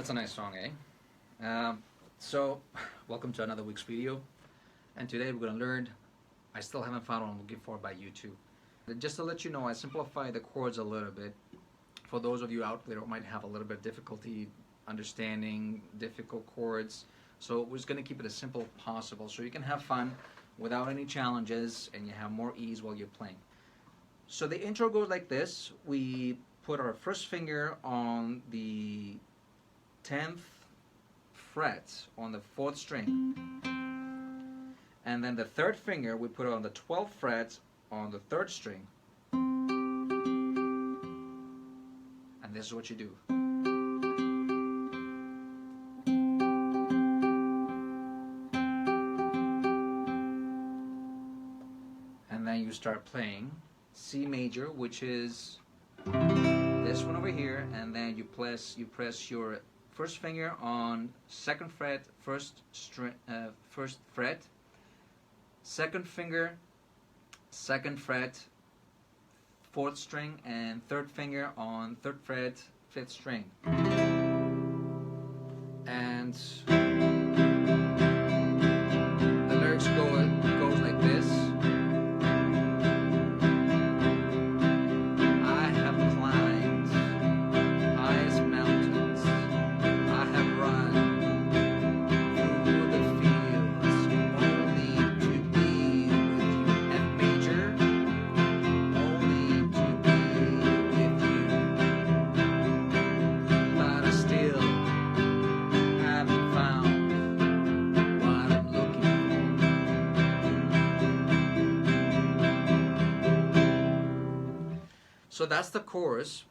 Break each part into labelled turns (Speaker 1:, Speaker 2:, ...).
Speaker 1: That's a nice song, eh? So, welcome to another week's video. And today we're going to learn, I still haven't found one I'm looking for by YouTube. Just to let you know, I simplify the chords a little bit. For those of you out there who might have a little bit of difficulty understanding difficult chords. So we're just going to keep it as simple as possible so you can have fun without any challenges and you have more ease while you're playing. So the intro goes like this. We put our first finger on the 10th fret on the 4th string, and then the third finger we put on the 12th fret on the 3rd string, and this is what you do. And then you start playing C major, which is this one over here, and then you press your first finger on 2nd fret, first fret, second finger, 2nd fret, 4th string, and third finger on 3rd fret, 5th string. And the lyrics goes like this. So that's the chorus.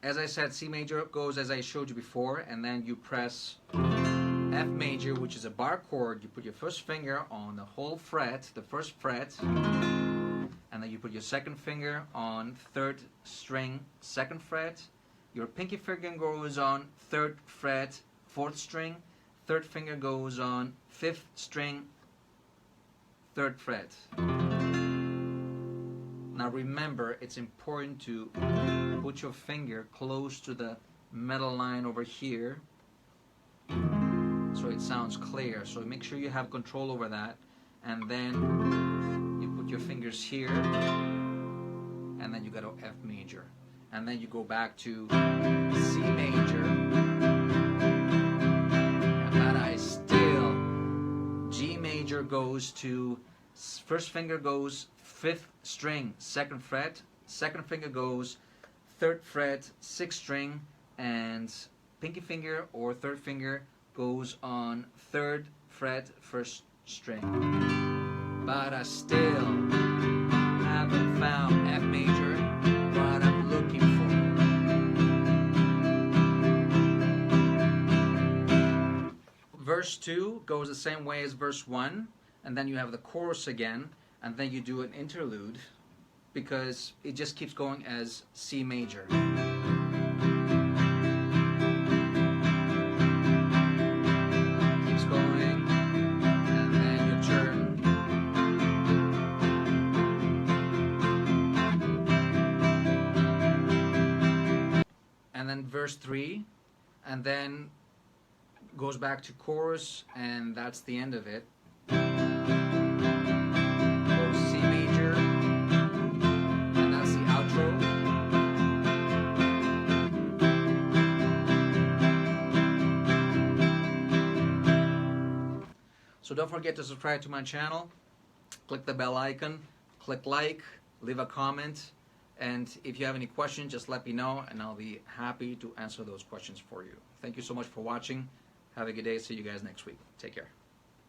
Speaker 1: As I said, C major goes as I showed you before, and then you press F major, which is a bar chord. You put your first finger on the whole fret, the 1st fret, and then you put your 2nd finger on 3rd string, 2nd fret. Your pinky finger goes on 3rd fret, 4th string. 3rd finger goes on 5th string, 3rd fret. Now remember, it's important to put your finger close to the metal line over here so it sounds clear. So make sure you have control over that, and then you put your fingers here, and then you go to F major, and then you go back to C major, and then I still, G major goes to, first finger goes 5th string, 2nd fret, 2nd finger goes 3rd fret, 6th string, and pinky finger or 3rd finger goes on 3rd fret, 1st string. But I still haven't found F major, what I'm looking for. Verse 2 goes the same way as verse 1, and then you have the chorus again, and then you do an interlude because it just keeps going as C major. Keeps going, and then you turn. And then verse 3, and then goes back to chorus, and that's the end of it. So don't forget to subscribe to my channel, click the bell icon, click like, leave a comment, and if you have any questions, just let me know and I'll be happy to answer those questions for you. Thank you so much for watching. Have a good day. See you guys next week. Take care.